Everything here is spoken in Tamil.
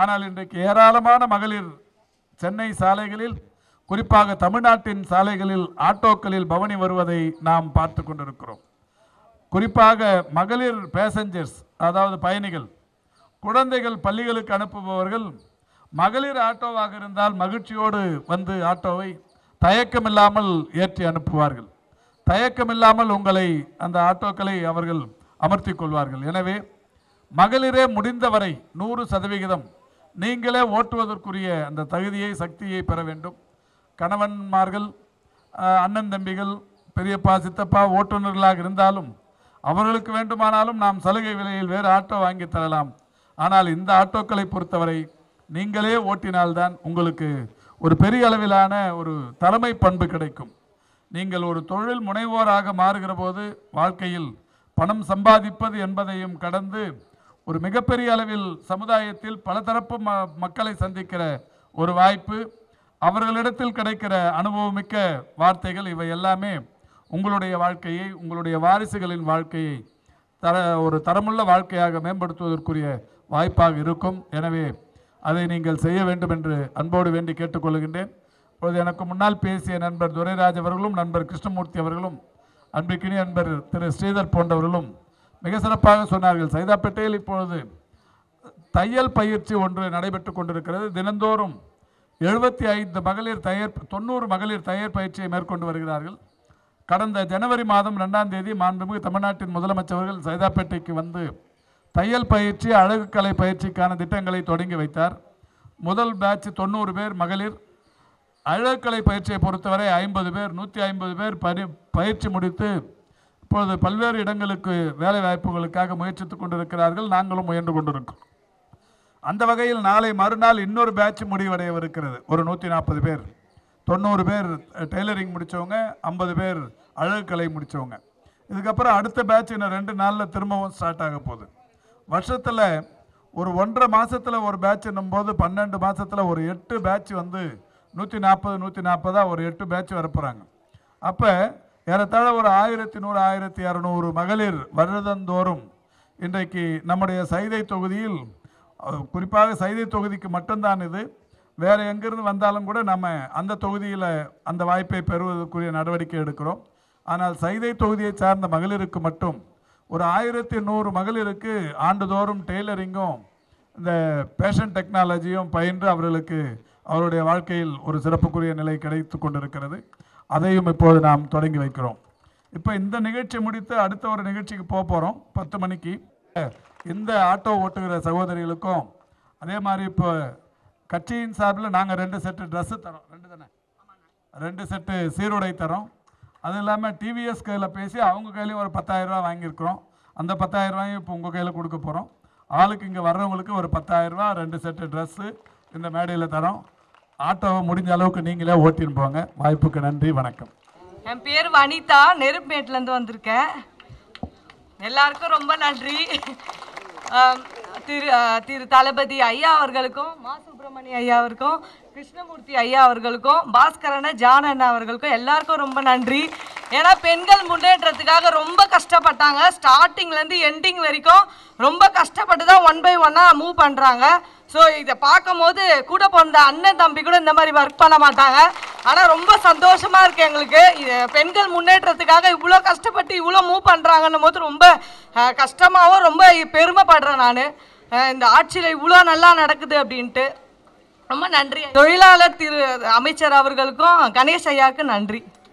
ஆனால் இன்றைக்கு ஏராளமான மகளிர் சென்னை சாலைகளில், குறிப்பாக தமிழ்நாட்டின் சாலைகளில் ஆட்டோக்களில் பவனி வருவதை நாம் பார்த்து கொண்டிருக்கிறோம். குறிப்பாக மகளிர் பேசஞ்சர்ஸ், அதாவது பயணிகள், குழந்தைகள் பள்ளிகளுக்கு அனுப்புபவர்கள் மகளிர் ஆட்டோவாக இருந்தால் மகிழ்ச்சியோடு வந்து ஆட்டோவை தயக்கமில்லாமல் ஏற்றி அனுப்புவார்கள். தயக்கமில்லாமல் உங்களை அந்த ஆட்டோக்களை அவர்கள் அமர்த்தி கொள்வார்கள். எனவே மகளிரே முடிந்தவரை 100% நீங்களே ஓட்டுவதற்குரிய அந்த தகுதியை, சக்தியை பெற வேண்டும். கணவன்மார்கள், அண்ணன் தம்பிகள், பெரியப்பா, சித்தப்பா ஓட்டுநர்களாக இருந்தாலும் அவர்களுக்கு வேண்டுமானாலும் நாம் சலுகை விலையில் வேறு ஆட்டோ வாங்கி தரலாம். ஆனால் இந்த ஆட்டோக்களை பொறுத்தவரை நீங்களே ஓட்டினால்தான் உங்களுக்கு ஒரு பெரிய அளவிலான ஒரு தலைமை பண்பு கிடைக்கும். நீங்கள் ஒரு தொழில் முனைவோராக மாறுகிற போது வாழ்க்கையில் பணம் சம்பாதிப்பது என்பதையும் கடந்து ஒரு மிகப்பெரிய அளவில் சமுதாயத்தில் பலதரப்பு மக்களை சந்திக்கிற ஒரு வாய்ப்பு, அவர்களிடத்தில் கிடைக்கிற அனுபவமிக்க வார்த்தைகள், இவை எல்லாமே உங்களுடைய வாழ்க்கையை, உங்களுடைய வாரிசுகளின் வாழ்க்கையை ஒரு தரமுள்ள வாழ்க்கையாக மேம்படுத்துவதற்குரிய வாய்ப்பாக இருக்கும். எனவே அதை நீங்கள் செய்ய வேண்டும் என்று அன்போடு வேண்டி கேட்டுக்கொள்கின்றேன். இப்பொழுது எனக்கு முன்னால் பேசிய நண்பர் துரைராஜ் அவர்களும், நண்பர் கிருஷ்ணமூர்த்தி அவர்களும், அன்பிற்கினி நண்பர் திரு ஸ்ரீதர் போன்றவர்களும் மிக சிறப்பாக சொன்னார்கள். சைதாப்பேட்டையில் இப்பொழுது தையல் பயிற்சி ஒன்று நடைபெற்று கொண்டிருக்கிறது. தினந்தோறும் 75 மகளிர் 90 மகளிர் தையல் பயிற்சியை மேற்கொண்டு வருகிறார்கள். கடந்த ஜனவரி மாதம் 2ஆம் தேதி மாண்புமிகு தமிழ்நாட்டின் முதலமைச்சர்கள் சைதாப்பேட்டைக்கு வந்து தையல் பயிற்சி, அழகு கலை பயிற்சிக்கான திட்டங்களை தொடங்கி வைத்தார். முதல் பேட்ச் 90 பேர் மகளிர். அழகுக்கலை பயிற்சியை பொறுத்தவரை 50 பேர், 150 பேர் பயிற்சி முடித்து இப்பொழுது பல்வேறு இடங்களுக்கு வேலை வாய்ப்புகளுக்காக முயற்சித்துக் கொண்டிருக்கிறார்கள். நாங்களும் முயன்று கொண்டிருக்கிறோம். அந்த வகையில் நாளை மறுநாள் இன்னொரு பேட்ச் முடிவடையவிருக்கிறது. ஒரு 140 பேர், 90 பேர் டெய்லரிங் முடித்தவங்க, 50 பேர் அழகுக்கலை முடித்தவங்க. இதுக்கப்புறம் அடுத்த பேட்ச் இன்னும் 2 நாளில் திரும்பவும் ஸ்டார்ட் ஆக போகுது. வருஷத்தில் ஒரு 1.5 மாதத்தில் ஒரு பேட்ச் என்னும்போது 12 மாதத்தில் ஒரு 8 பேட்ச் வந்து 140 ஒரு 8 பேட்ச் வரப்போகிறாங்க. அப்போ ஏறத்தாழ ஒரு 1100 1200 மகளிர் வருடந்தோறும் இன்றைக்கு நம்முடைய சைதை தொகுதியில், குறிப்பாக சைதை தொகுதிக்கு மட்டும்தான் இது, வேறு எங்கிருந்து வந்தாலும் கூட நம்ம அந்த தொகுதியில் அந்த வாய்ப்பை பெறுவதற்குரிய நடவடிக்கை எடுக்கிறோம். ஆனால் சைதை தொகுதியை சார்ந்த மகளிருக்கு மட்டும் ஒரு 1100 மகளிருக்கு ஆண்டுதோறும் டெய்லரிங்கும் இந்த பேஷன் டெக்னாலஜியும் பயின்று அவர்களுக்கு அவருடைய வாழ்க்கையில் ஒரு சிறப்புக்குரிய நிலை கிடைத்து கொண்டிருக்கிறது. அதையும் இப்போது நாம் தொடங்கி வைக்கிறோம். இப்போ இந்த நிகழ்ச்சி முடித்து அடுத்த ஒரு நிகழ்ச்சிக்கு போகிறோம் 10 மணிக்கு. இந்த ஆட்டோ ஓட்டுகிற சகோதரிகளுக்கும் அதே மாதிரி இப்போ கட்சியின் சார்பில் நாங்கள் 2 செட்டு ட்ரெஸ்ஸு தரோம். 2 செட்டு சீருடை தரோம். அதுவும் இல்லாமல் டிவிஎஸ் கையில் பேசி அவங்க கையிலையும் ஒரு 10,000 ரூபா வாங்கியிருக்கிறோம். அந்த 10,000 ரூபாயும் இப்போ உங்கள் கையில் கொடுக்க போகிறோம். ஆளுக்கு இங்கே வர்றவங்களுக்கு ஒரு 10,000 ரூபா, 2 செட்டு ட்ரெஸ்ஸு இந்த மேடையில் தரோம். ஆட்டோவை முடிஞ்ச அளவுக்கு நீங்களே ஓட்டின்னு போங்க. வாய்ப்புக்கு நன்றி, வணக்கம். என் பேர் வனிதா, நெருப்பேட்டிலேருந்து வந்திருக்கேன். எல்லாருக்கும் ரொம்ப நன்றி. திரு தளபதி ஐயா அவர்களுக்கும், மா சுப்பிரமணிய ஐயா அவருக்கும், கிருஷ்ணமூர்த்தி ஐயா அவர்களுக்கும், பாஸ்கரன ஜானண்ணா அவர்களுக்கும் எல்லாருக்கும் ரொம்ப நன்றி. ஏன்னா பெண்கள் முன்னேற்றத்துக்காக ரொம்ப கஷ்டப்பட்டாங்க. ஸ்டார்டிங்லேருந்து எண்டிங் வரைக்கும் ரொம்ப கஷ்டப்பட்டு தான் 1 by 1 மூவ் பண்ணுறாங்க. ஸோ இதை பார்க்கும் போது கூட பிறந்த அண்ணன் தம்பி கூட இந்த மாதிரி ஒர்க் பண்ண மாட்டாங்க. ஆனால் ரொம்ப சந்தோஷமாக இருக்குது எங்களுக்கு. பெண்கள் முன்னேற்றத்துக்காக இவ்வளோ கஷ்டப்பட்டு இவ்வளோ மூவ் பண்ணுறாங்கன்னும் போது ரொம்ப கஷ்டமாகவும் ரொம்ப பெருமைப்படுறேன் நான். இந்த ஆட்சியில் இவ்வளோ நல்லா நடக்குது அப்படின்ட்டு ரொம்ப நன்றி. தொழிலாளர் திரு அமைச்சர் அவர்களுக்கும் கணேஷ் ஐயாவுக்கு நன்றி.